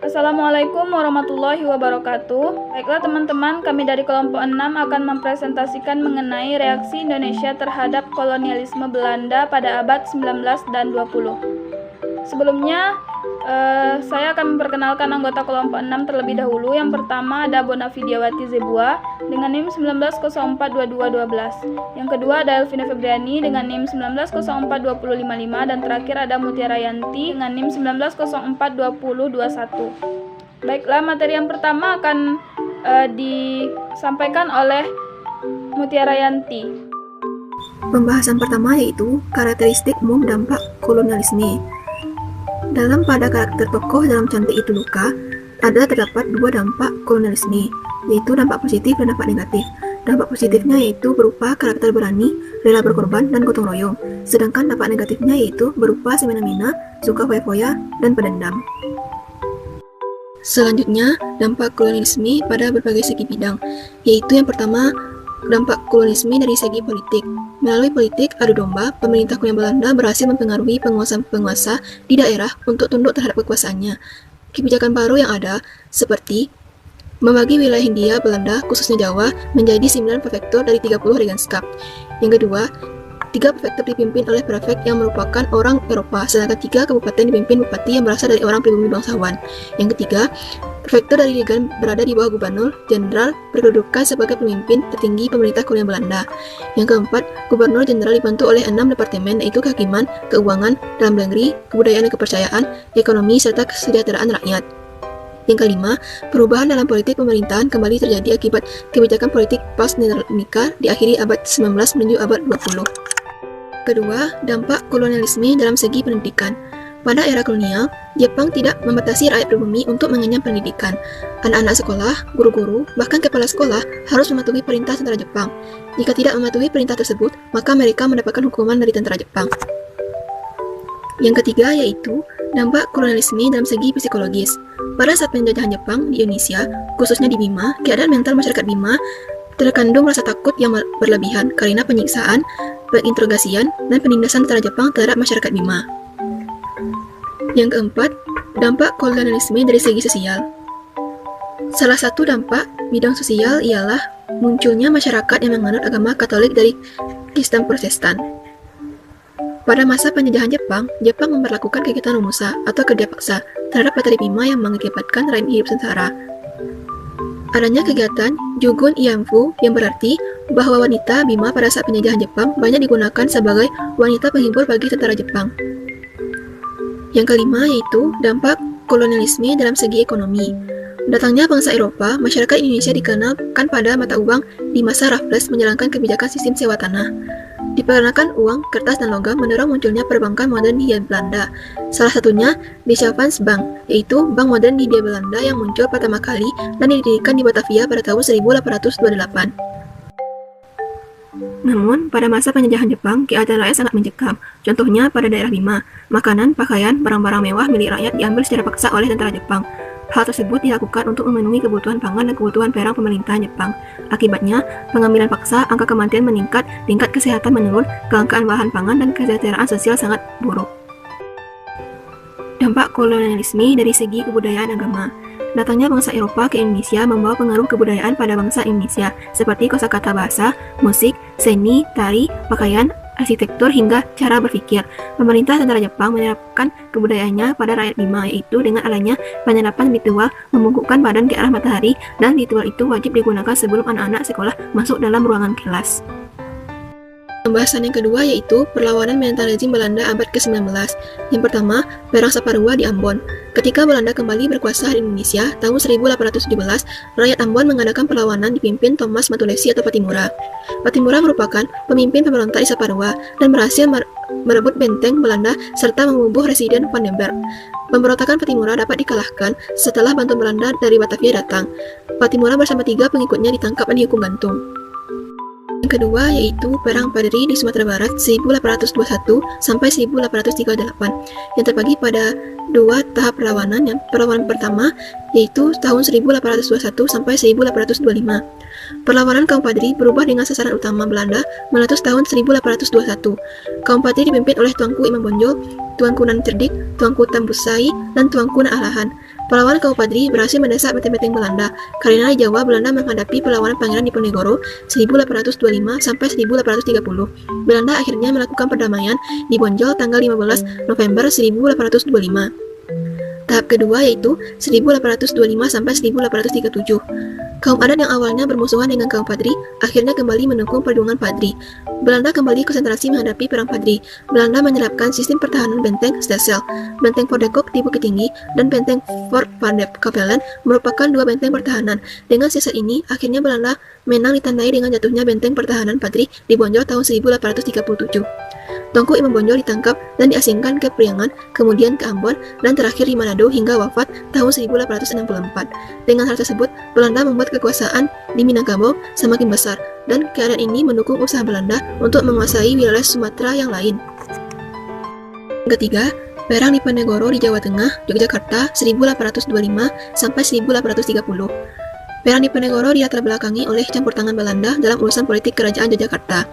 Assalamualaikum warahmatullahi wabarakatuh. Baiklah teman-teman, kami dari kelompok 6 akan mempresentasikan mengenai reaksi Indonesia terhadap kolonialisme Belanda pada abad 19 dan 20. Sebelumnya, saya akan memperkenalkan anggota kelompok 6 terlebih dahulu. Yang pertama ada Bonavidiawati Zebua dengan NIM 19042212. Yang kedua ada Elvina Febriani dengan NIM 19042055 dan terakhir ada Mutiara Yanti dengan NIM 19042021. Baiklah, materi yang pertama akan disampaikan oleh Mutiara Yanti. Pembahasan pertama yaitu karakteristik umum dampak kolonialisme. Dalam pada karakter tokoh dalam cantik itu luka, terdapat dua dampak kolonialisme, yaitu dampak positif dan dampak negatif. Dampak positifnya yaitu berupa karakter berani, rela berkorban, dan gotong royong. Sedangkan dampak negatifnya yaitu berupa semena-mena, suka foya-foya, dan pendendam. Selanjutnya, dampak kolonialisme pada berbagai segi bidang, yaitu yang pertama, dampak kolonialisme dari segi politik. Melalui politik adu domba, pemerintah kolonial Belanda berhasil mempengaruhi penguasa-penguasa di daerah untuk tunduk terhadap kekuasaannya. Kebijakan baru yang ada, seperti membagi wilayah Hindia Belanda, khususnya Jawa, menjadi 9 prefektur dari 30 regenskap. Yang kedua, 3 prefektur dipimpin oleh prefek yang merupakan orang Eropa, sedangkan 3 kabupaten dipimpin bupati yang berasal dari orang pribumi bangsawan. Yang ketiga, prefektur dari Regen berada di bawah gubernur jenderal berkedudukan sebagai pemimpin tertinggi pemerintah kolonial Belanda. Yang keempat, gubernur jenderal dibantu oleh 6 departemen, yaitu kehakiman, keuangan, dalam negeri, kebudayaan dan kepercayaan, ekonomi, serta kesejahteraan rakyat. Yang kelima, perubahan dalam politik pemerintahan kembali terjadi akibat kebijakan politik pas-Nederlandika diakhiri abad 19 menuju abad 20. Kedua, dampak kolonialisme dalam segi pendidikan. Pada era kolonial, Jepang tidak membatasi rakyat pribumi untuk mengenyam pendidikan. Anak-anak sekolah, guru-guru, bahkan kepala sekolah harus mematuhi perintah tentara Jepang. Jika tidak mematuhi perintah tersebut, maka mereka mendapatkan hukuman dari tentara Jepang. Yang ketiga yaitu dampak kolonialisme dalam segi psikologis. Pada saat penjajahan Jepang di Indonesia, khususnya di Bima, keadaan mental masyarakat Bima terkandung rasa takut yang berlebihan karena penyiksaan, penginterogasian, dan penindasan tentara Jepang terhadap masyarakat Bima. Yang keempat, dampak kolonialisme dari segi sosial. Salah satu dampak bidang sosial ialah munculnya masyarakat yang menganut agama Katolik dari Kristen Protestan. Pada masa penjajahan Jepang, Jepang memperlakukan kegiatan romusa atau kerja paksa terhadap petani Bima yang mengakibatkan rakyat hidup sengsara. Adanya kegiatan Jugun Iamfu yang berarti bahwa wanita Bima pada saat penjajahan Jepang banyak digunakan sebagai wanita penghibur bagi tentara Jepang. Yang kelima yaitu dampak kolonialisme dalam segi ekonomi. Datangnya bangsa Eropa, masyarakat Indonesia dikenalkan pada mata uang di masa Raffles menjalankan kebijakan sistem sewa tanah. Dikarenakan uang, kertas, dan logam mendorong munculnya perbankan modern di Belanda. Salah satunya De Shavans Bank, yaitu bank modern di Belanda yang muncul pertama kali dan didirikan di Batavia pada tahun 1828. Namun, pada masa penjajahan Jepang, keadaan rakyat sangat mencekam. Contohnya pada daerah Bima, makanan, pakaian, barang-barang mewah milik rakyat diambil secara paksa oleh tentara Jepang. Hal tersebut dilakukan untuk memenuhi kebutuhan pangan dan kebutuhan perang pemerintahan Jepang. Akibatnya, pengambilan paksa, angka kematian meningkat, tingkat kesehatan menurun, kelangkaan bahan pangan, dan kesejahteraan sosial sangat buruk. Dampak kolonialisme dari segi kebudayaan agama. Datangnya bangsa Eropa ke Indonesia membawa pengaruh kebudayaan pada bangsa Indonesia, seperti kosakata bahasa, musik, seni, tari, pakaian, arsitektur, hingga cara berpikir. Pemerintah tentara Jepang menerapkan kebudayaannya pada rakyat Bima, yaitu dengan adanya penyerapan ritual membungkukkan badan ke arah matahari, dan ritual itu wajib digunakan sebelum anak-anak sekolah masuk dalam ruangan kelas. Pembahasan yang kedua yaitu perlawanan menentang rezim Belanda abad ke-19. Yang pertama, Perang Saparua di Ambon. Ketika Belanda kembali berkuasa di Indonesia tahun 1817, rakyat Ambon mengadakan perlawanan dipimpin Thomas Matulesi atau Patimura. Patimura merupakan pemimpin pemberontak di Saparua dan berhasil merebut benteng Belanda serta membunuh Residen Vandenberg. Pemberontakan Patimura dapat dikalahkan setelah bantuan Belanda dari Batavia datang. Patimura bersama 3 pengikutnya ditangkap dan dihukum gantung. Yang kedua yaitu Perang Padri di Sumatera Barat 1821 sampai 1838 yang terbagi pada 2 tahap perlawanan. Perlawanan pertama yaitu tahun 1821 sampai 1825. Perlawanan kaum Padri berubah dengan sasaran utama Belanda meletus tahun 1821. Kaum Padri dipimpin oleh Tuanku Imam Bonjol, Tuanku Nan Cerdik, Tuanku Tambusai, dan Tuanku Naalahan. Perlawanan kaum Padri berhasil mendesak benteng-benteng Belanda. Karena di Jawa, Belanda menghadapi perlawanan Pangeran Diponegoro 1825 sampai 1830. Belanda akhirnya melakukan perdamaian di Bonjol tanggal 15 November 1825. Tahap kedua yaitu 1825 sampai 1837. Kaum adat yang awalnya bermusuhan dengan kaum Padri akhirnya kembali mendukung perjuangan Padri. Belanda kembali konsentrasi menghadapi perang Padri. Belanda menerapkan sistem pertahanan benteng Stelsel, benteng Fort de Kock di Bukit Tinggi, dan benteng Fort van de Kapellen merupakan dua benteng pertahanan. Dengan siasat ini, akhirnya Belanda menang ditandai dengan jatuhnya benteng pertahanan Padri di Bonjol tahun 1837. Tuanku Imam Bonjol ditangkap dan diasingkan ke Priangan, kemudian ke Ambon, dan terakhir di Manado hingga wafat tahun 1864. Dengan hal tersebut, Belanda membuat kekuasaan di Minangkabau semakin besar, dan keadaan ini mendukung usaha Belanda untuk menguasai wilayah Sumatera yang lain. Ketiga, Perang Diponegoro di Jawa Tengah, Yogyakarta 1825 sampai 1830. Perang Diponegoro dilatar belakangi oleh campur tangan Belanda dalam urusan politik kerajaan Yogyakarta.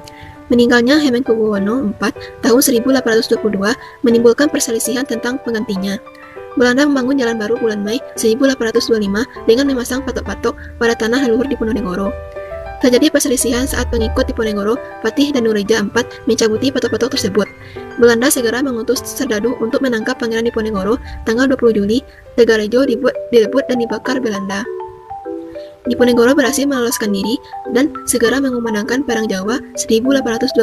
Meninggalnya Hamengkubuwono IV tahun 1822 menimbulkan perselisihan tentang penggantinya. Belanda membangun jalan baru bulan Mei 1825 dengan memasang patok-patok pada tanah leluhur Diponegoro. Terjadi perselisihan saat pengikut Diponegoro, Patih dan Nureja IV mencabuti patok-patok tersebut. Belanda segera mengutus serdadu untuk menangkap Pangeran Diponegoro. Tanggal 20 Juli, Tegarejo direbut dan dibakar Belanda. Diponegoro berhasil meloloskan diri dan segera mengumandangkan Perang Jawa 1825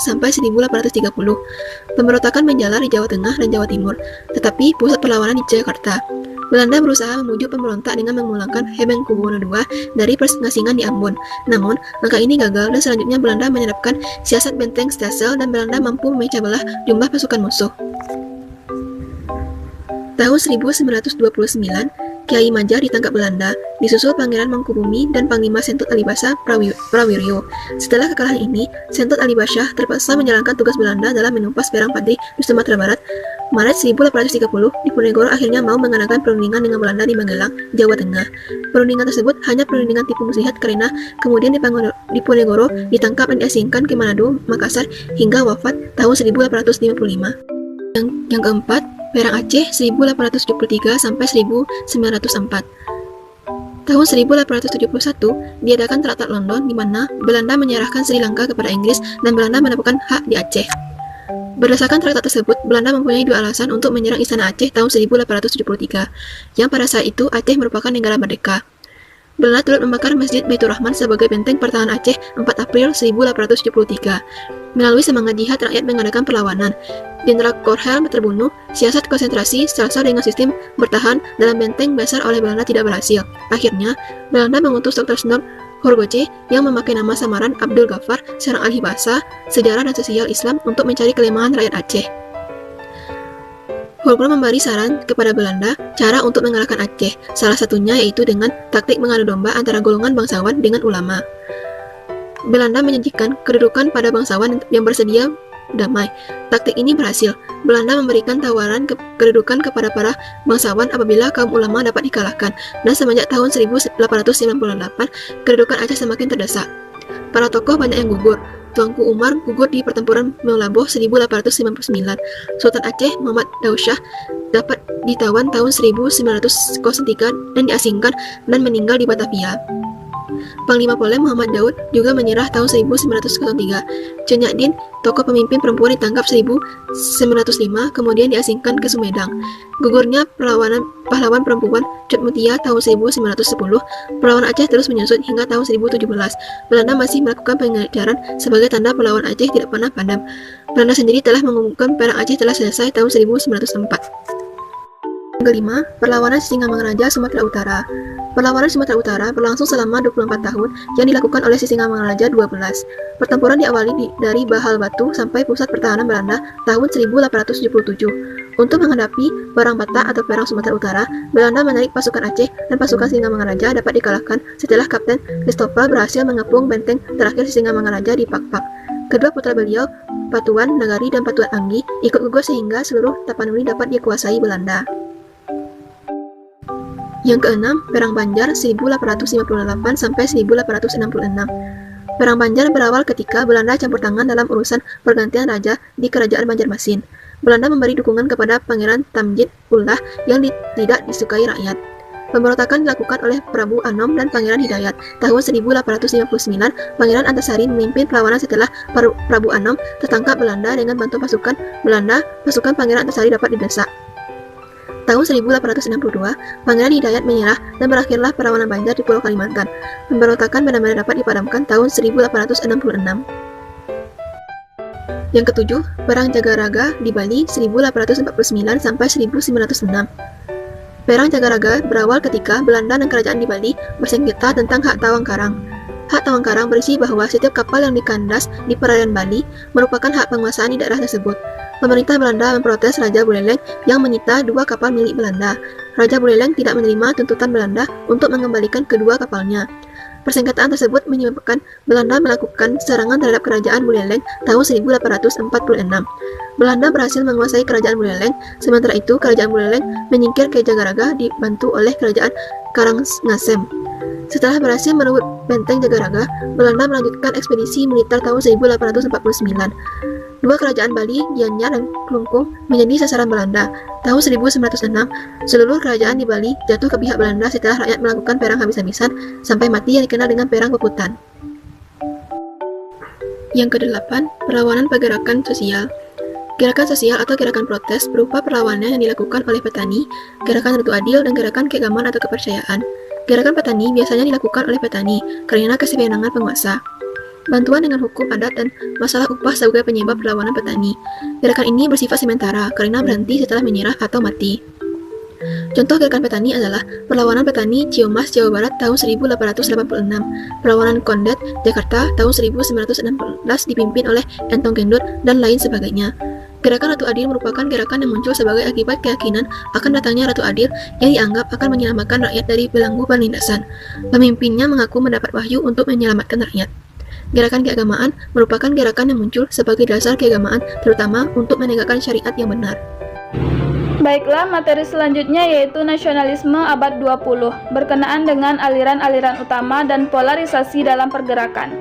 sampai 1830. Pemberontakan menjalar di Jawa Tengah dan Jawa Timur, tetapi pusat perlawanan di Jakarta. Belanda berusaha memujuk pemberontak dengan memulangkan Hamengkubuwono II dari pengasingan di Ambon. Namun, langkah ini gagal dan selanjutnya Belanda menerapkan siasat benteng Stelsel dan Belanda mampu memecah belah jumlah pasukan musuh. Tahun 1929, Kiai Majar ditangkap Belanda, disusul Pangeran Mangkubumi dan Panglima Sentut Alibasa Prawiryo. Setelah kekalahan ini, Sentut Alibasa terpaksa menjalankan tugas Belanda dalam menumpas perang Padri di Sumatera Barat. Maret 1830, Diponegoro akhirnya mau mengadakan perundingan dengan Belanda di Magelang, Jawa Tengah. Perundingan tersebut hanya perundingan tipu muslihat karena kemudian Diponegoro ditangkap dan diasingkan ke Manado, Makassar hingga wafat tahun 1855. Yang keempat, Perang Aceh 1873 sampai 1904. Tahun 1871 diadakan Traktat London di mana Belanda menyerahkan Sri Lanka kepada Inggris dan Belanda mendapatkan hak di Aceh. Berdasarkan traktat tersebut, Belanda mempunyai dua alasan untuk menyerang Istana Aceh tahun 1873, yang pada saat itu Aceh merupakan negara merdeka. Belanda turut membakar Masjid Baitur Rahman sebagai benteng pertahanan Aceh 4 April 1873. Melalui semangat jihad, rakyat mengadakan perlawanan. Jenderal Korhel terbunuh. Siasat konsentrasi Strasser dengan sistem bertahan dalam benteng besar oleh Belanda tidak berhasil. Akhirnya, Belanda mengutus Dr. Snor Horgoce yang memakai nama samaran Abdul Ghaffar, seorang ahli bahasa, sejarah dan sosial Islam untuk mencari kelemahan rakyat Aceh. Horgoce memberi saran kepada Belanda cara untuk mengalahkan Aceh, salah satunya yaitu dengan taktik mengadu domba antara golongan bangsawan dengan ulama. Belanda menjanjikan kedudukan pada bangsawan yang bersedia damai. Taktik ini berhasil. Belanda memberikan tawaran kedudukan kepada para bangsawan apabila kaum ulama dapat dikalahkan, dan semenjak tahun 1898, kedudukan Aceh semakin terdesak. Para tokoh banyak yang gugur. Tuanku Umar gugur di pertempuran Meulaboh 1859. Sultan Aceh Muhammad Dausyah dapat ditawan tahun 1903 dan diasingkan dan meninggal di Batavia. Panglima Polem Muhammad Daud juga menyerah tahun 1903. Cenyakdin, tokoh pemimpin perempuan, ditangkap 1905, kemudian diasingkan ke Sumedang. Gugurnya pahlawan perempuan Cut Mutia tahun 1910. Perlawanan Aceh terus menyusut hingga tahun 2017. Belanda masih melakukan pengejaran sebagai tanda perlawanan Aceh tidak pernah padam. Belanda sendiri telah mengumumkan perang Aceh telah selesai tahun 1904. Yang kelima, perlawanan Sisingamangaraja Sumatera Utara. Perlawanan Sumatera Utara berlangsung selama 24 tahun yang dilakukan oleh Sisingamangaraja 12. Pertempuran diawali dari Bahal Batu sampai pusat pertahanan Belanda tahun 1877. Untuk menghadapi Perang Batak atau Perang Sumatera Utara, Belanda menarik pasukan Aceh dan pasukan Sisingamangaraja dapat dikalahkan setelah Kapten Christopher berhasil mengepung benteng terakhir Sisingamangaraja di Pakpak. Kedua putra beliau, Patuan Nagari dan Patuan Anggi, ikut gugur sehingga seluruh Tapanuli dapat dikuasai Belanda. Yang keenam, Perang Banjar 1858 sampai 1866. Perang Banjar berawal ketika Belanda campur tangan dalam urusan pergantian raja di Kerajaan Banjarmasin. Belanda memberi dukungan kepada Pangeran Tamjid Ullah yang tidak disukai rakyat. Pemberontakan dilakukan oleh Prabu Anom dan Pangeran Hidayat. Tahun 1859, Pangeran Antasari memimpin perlawanan setelah Prabu Anom tertangkap Belanda. Dengan bantuan pasukan Belanda, pasukan Pangeran Antasari dapat didesak. Tahun 1862, Pangeran Hidayat menyerah dan berakhirlah perlawanan Banjar di Pulau Kalimantan. Pemberontakan benar-benar dapat dipadamkan tahun 1866. Yang ketujuh, Perang Jagaraga di Bali 1849 sampai 1906. Perang Jagaraga berawal ketika Belanda dan kerajaan di Bali bersengketa tentang hak tawang karang. Hak tawang karang berisi bahwa setiap kapal yang dikandas di perairan Bali merupakan hak penguasaan di daerah tersebut. Pemerintah Belanda memprotes Raja Buleleng yang menyita 2 kapal milik Belanda. Raja Buleleng tidak menerima tuntutan Belanda untuk mengembalikan kedua kapalnya. Persengketaan tersebut menyebabkan Belanda melakukan serangan terhadap kerajaan Buleleng tahun 1846. Belanda berhasil menguasai kerajaan Buleleng, sementara itu kerajaan Buleleng menyingkir ke Jagaraga dibantu oleh kerajaan Karangasem. Setelah berhasil merebut benteng Jagaraga, Belanda melanjutkan ekspedisi militer tahun 1849. 2 kerajaan Bali, Gianyar dan Klungkung menjadi sasaran Belanda. Tahun 1906, seluruh kerajaan di Bali jatuh ke pihak Belanda setelah rakyat melakukan perang habis-habisan sampai mati yang dikenal dengan Perang Puputan. Yang kedelapan, perlawanan pergerakan sosial. Gerakan sosial atau gerakan protes berupa perlawanan yang dilakukan oleh petani, gerakan Ratu Adil, dan gerakan keagamaan atau kepercayaan. Gerakan petani biasanya dilakukan oleh petani karena kesewenangan penguasa. Bantuan dengan hukum adat dan masalah upah sebagai penyebab perlawanan petani. Gerakan ini bersifat sementara karena berhenti setelah menyerah atau mati. Contoh gerakan petani adalah perlawanan petani Ciamas, Jawa Barat tahun 1886, perlawanan Kondet, Jakarta tahun 1916 dipimpin oleh Entong Gendut, dan lain sebagainya. Gerakan Ratu Adil merupakan gerakan yang muncul sebagai akibat keyakinan akan datangnya Ratu Adil yang dianggap akan menyelamatkan rakyat dari belenggu penindasan. Pemimpinnya mengaku mendapat wahyu untuk menyelamatkan rakyat. Gerakan keagamaan merupakan gerakan yang muncul sebagai dasar keagamaan, terutama untuk menegakkan syariat yang benar. Baiklah, materi selanjutnya yaitu nasionalisme abad 20, berkenaan dengan aliran-aliran utama dan polarisasi dalam pergerakan.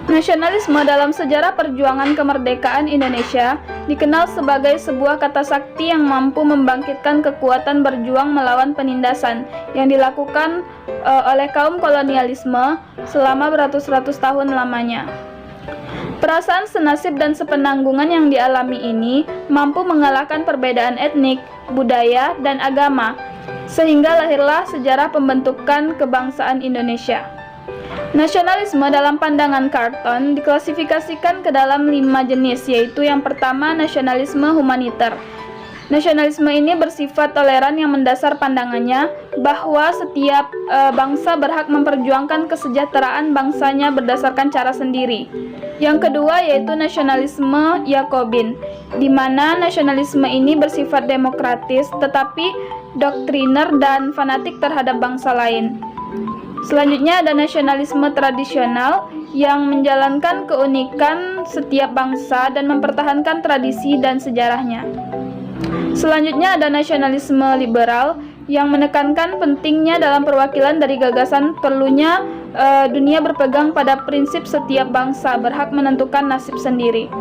Nasionalisme dalam sejarah perjuangan kemerdekaan Indonesia dikenal sebagai sebuah kata sakti yang mampu membangkitkan kekuatan berjuang melawan penindasan yang dilakukan oleh kaum kolonialisme selama beratus-ratus tahun lamanya. Perasaan senasib dan sepenanggungan yang dialami ini mampu mengalahkan perbedaan etnik, budaya, dan agama, sehingga lahirlah sejarah pembentukan kebangsaan Indonesia. Nasionalisme dalam pandangan Carton diklasifikasikan ke dalam 5 jenis, yaitu yang pertama nasionalisme humaniter. Nasionalisme ini bersifat toleran yang mendasar pandangannya bahwa setiap bangsa berhak memperjuangkan kesejahteraan bangsanya berdasarkan cara sendiri. Yang kedua yaitu nasionalisme Yakobin, di mana nasionalisme ini bersifat demokratis tetapi doktriner dan fanatik terhadap bangsa lain. Selanjutnya ada nasionalisme tradisional yang menjalankan keunikan setiap bangsa dan mempertahankan tradisi dan sejarahnya. Selanjutnya ada nasionalisme liberal yang menekankan pentingnya dalam perwakilan dari gagasan perlunya dunia berpegang pada prinsip setiap bangsa berhak menentukan nasib sendiri.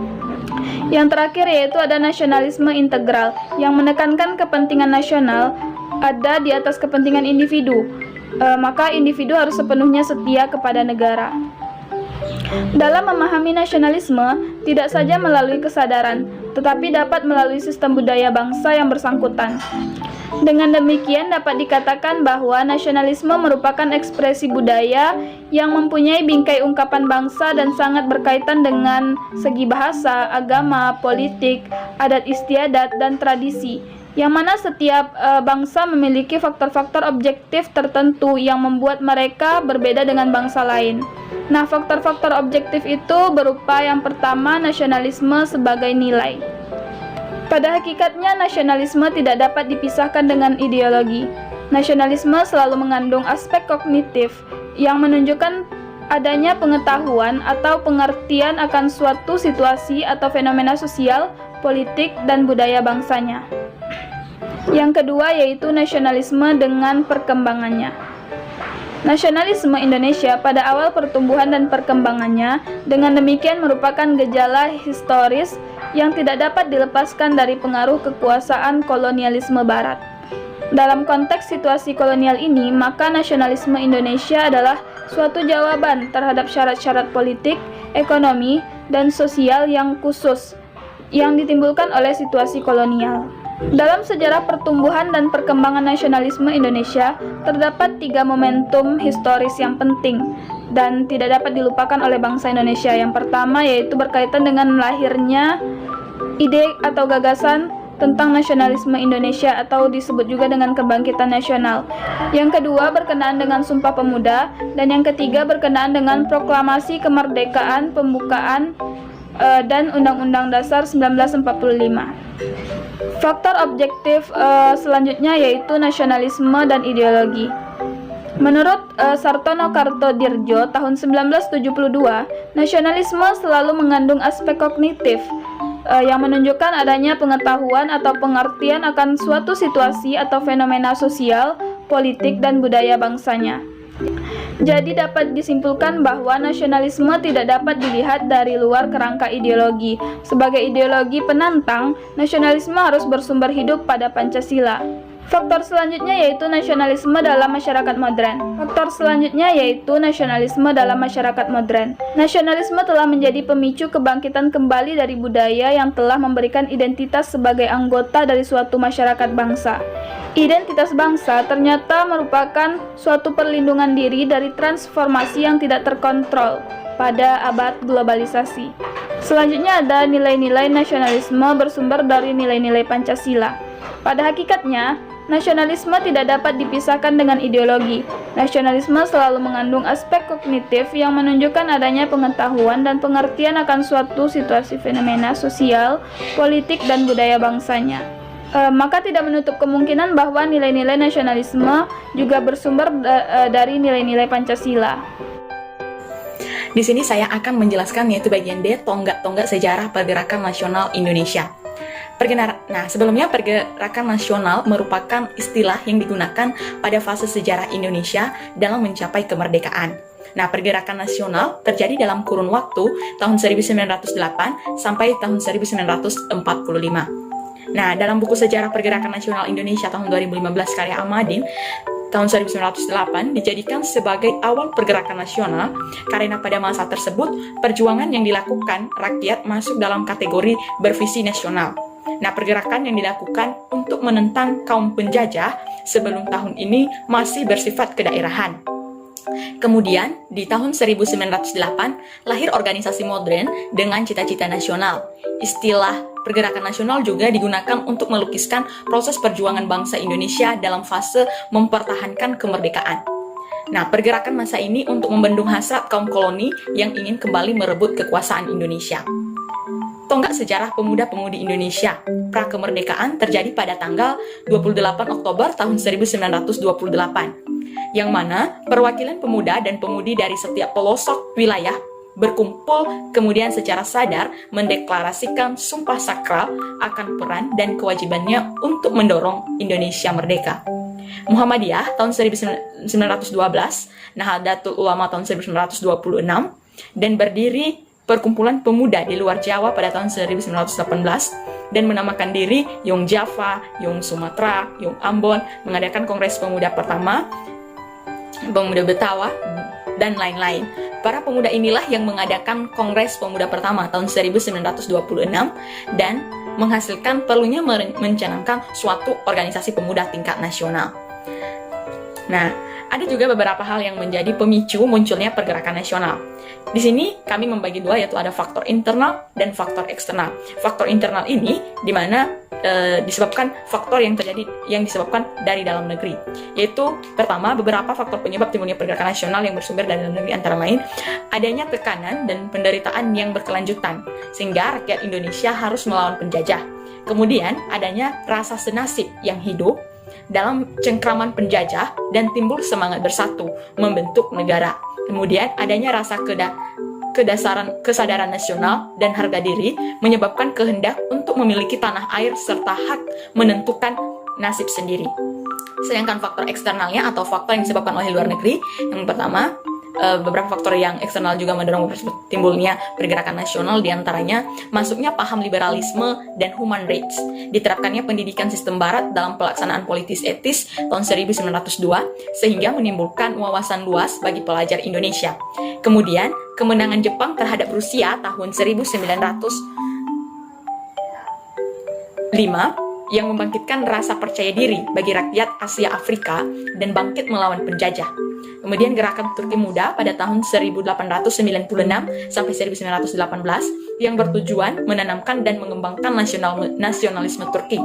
Yang terakhir yaitu ada nasionalisme integral yang menekankan kepentingan nasional ada di atas kepentingan individu. Maka individu harus sepenuhnya setia kepada negara. Dalam memahami nasionalisme, tidak saja melalui kesadaran, tetapi dapat melalui sistem budaya bangsa yang bersangkutan. Dengan demikian dapat dikatakan bahwa nasionalisme merupakan ekspresi budaya yang mempunyai bingkai ungkapan bangsa dan sangat berkaitan dengan segi bahasa, agama, politik, adat istiadat, dan tradisi, yang mana setiap bangsa memiliki faktor-faktor objektif tertentu yang membuat mereka berbeda dengan bangsa lain. Nah, faktor-faktor objektif itu berupa yang pertama nasionalisme sebagai nilai. Pada hakikatnya nasionalisme tidak dapat dipisahkan dengan ideologi. Nasionalisme selalu mengandung aspek kognitif yang menunjukkan adanya pengetahuan atau pengertian akan suatu situasi atau fenomena sosial, politik, dan budaya bangsanya. Yang kedua yaitu nasionalisme dengan perkembangannya. Nasionalisme Indonesia pada awal pertumbuhan dan perkembangannya dengan demikian merupakan gejala historis yang tidak dapat dilepaskan dari pengaruh kekuasaan kolonialisme Barat. Dalam konteks situasi kolonial ini, maka nasionalisme Indonesia adalah suatu jawaban terhadap syarat-syarat politik, ekonomi, dan sosial yang khusus yang ditimbulkan oleh situasi kolonial. Dalam sejarah pertumbuhan dan perkembangan nasionalisme Indonesia, terdapat 3 momentum historis yang penting dan tidak dapat dilupakan oleh bangsa Indonesia. Yang pertama yaitu berkaitan dengan lahirnya ide atau gagasan tentang nasionalisme Indonesia atau disebut juga dengan kebangkitan nasional. Yang kedua berkenaan dengan Sumpah Pemuda, dan yang ketiga berkenaan dengan proklamasi kemerdekaan, pembukaan, dan Undang-Undang Dasar 1945. Faktor objektif selanjutnya yaitu nasionalisme dan ideologi. Menurut Sartono Kartodirjo tahun 1972, nasionalisme selalu mengandung aspek kognitif yang menunjukkan adanya pengetahuan atau pengertian akan suatu situasi atau fenomena sosial, politik, dan budaya bangsanya. Jadi dapat disimpulkan bahwa nasionalisme tidak dapat dilihat dari luar kerangka ideologi. Sebagai ideologi penantang, nasionalisme harus bersumber hidup pada Pancasila. Faktor selanjutnya yaitu nasionalisme dalam masyarakat modern. Nasionalisme telah menjadi pemicu kebangkitan kembali dari budaya yang telah memberikan identitas sebagai anggota dari suatu masyarakat bangsa. Identitas bangsa ternyata merupakan suatu perlindungan diri dari transformasi yang tidak terkontrol pada abad globalisasi. Selanjutnya ada nilai-nilai nasionalisme bersumber dari nilai-nilai Pancasila. Pada hakikatnya, nasionalisme tidak dapat dipisahkan dengan ideologi. Nasionalisme selalu mengandung aspek kognitif yang menunjukkan adanya pengetahuan dan pengertian akan suatu situasi fenomena sosial, politik, dan budaya bangsanya. Maka tidak menutup kemungkinan bahwa nilai-nilai nasionalisme juga bersumber dari nilai-nilai Pancasila. Di sini saya akan menjelaskan yaitu bagian D, tonggak-tonggak sejarah pergerakan nasional Indonesia. Nah, sebelumnya pergerakan nasional merupakan istilah yang digunakan pada fase sejarah Indonesia dalam mencapai kemerdekaan. Nah, pergerakan nasional terjadi dalam kurun waktu tahun 1908 sampai tahun 1945. Nah, dalam buku Sejarah Pergerakan Nasional Indonesia tahun 2015 karya Ahmadin tahun 1908 dijadikan sebagai awal pergerakan nasional karena pada masa tersebut perjuangan yang dilakukan rakyat masuk dalam kategori bervisi nasional. Nah, pergerakan yang dilakukan untuk menentang kaum penjajah sebelum tahun ini masih bersifat kedaerahan. Kemudian, di tahun 1908, lahir organisasi modern dengan cita-cita nasional. Istilah pergerakan nasional juga digunakan untuk melukiskan proses perjuangan bangsa Indonesia dalam fase mempertahankan kemerdekaan. Nah, pergerakan masa ini untuk membendung hasrat kaum koloni yang ingin kembali merebut kekuasaan Indonesia. Tonggak sejarah pemuda-pemudi Indonesia pra-kemerdekaan terjadi pada tanggal 28 Oktober tahun 1928, yang mana perwakilan pemuda dan pemudi dari setiap pelosok wilayah berkumpul kemudian secara sadar mendeklarasikan sumpah sakral akan peran dan kewajibannya untuk mendorong Indonesia merdeka. Muhammadiyah tahun 1912, Nahdlatul Ulama tahun 1926, dan berdiri Perkumpulan Pemuda di luar Jawa pada tahun 1918 dan menamakan diri Young Java, Young Sumatera, Young Ambon, mengadakan Kongres Pemuda pertama, Pemuda Betawa, dan lain-lain. Para pemuda inilah yang mengadakan Kongres Pemuda pertama tahun 1926 dan menghasilkan perlunya mencanangkan suatu organisasi pemuda tingkat nasional. Nah, ada juga beberapa hal yang menjadi pemicu munculnya pergerakan nasional. Di sini kami membagi dua, yaitu ada faktor internal dan faktor eksternal. Faktor internal ini di mana disebabkan faktor yang disebabkan dari dalam negeri, yaitu pertama beberapa faktor penyebab timbulnya pergerakan nasional yang bersumber dari dalam negeri, antara lain adanya tekanan dan penderitaan yang berkelanjutan sehingga rakyat Indonesia harus melawan penjajah. Kemudian adanya rasa senasib yang hidup dalam cengkraman penjajah dan timbul semangat bersatu membentuk negara. Kemudian adanya rasa kesadaran nasional dan harga diri menyebabkan kehendak untuk memiliki tanah air serta hak menentukan nasib sendiri. Sedangkan faktor eksternalnya atau faktor yang disebabkan oleh luar negeri, yang pertama, beberapa faktor yang eksternal juga mendorong timbulnya pergerakan nasional, diantaranya masuknya paham liberalisme dan human rights, diterapkannya pendidikan sistem barat dalam pelaksanaan politis etis tahun 1902 sehingga menimbulkan wawasan luas bagi pelajar Indonesia. Kemudian kemenangan Jepang terhadap Rusia tahun 1905 yang membangkitkan rasa percaya diri bagi rakyat Asia Afrika dan bangkit melawan penjajah. Kemudian gerakan Turki Muda pada tahun 1896 sampai 1918 yang bertujuan menanamkan dan mengembangkan nasionalisme Turki.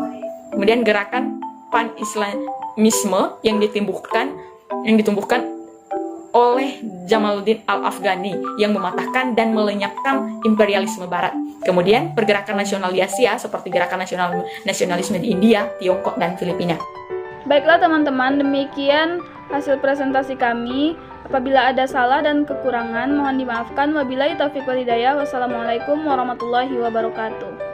Kemudian gerakan Pan-Islamisme yang ditumbuhkan oleh Jamaluddin Al-Afghani yang mematahkan dan melenyapkan imperialisme barat. Kemudian pergerakan nasional di Asia seperti gerakan nasionalisme di India, Tiongkok, dan Filipina. Baiklah teman-teman, demikian hasil presentasi kami. Apabila ada salah dan kekurangan, mohon dimaafkan. Wabillahi taufiq wal hidayah. Wassalamualaikum warahmatullahi wabarakatuh.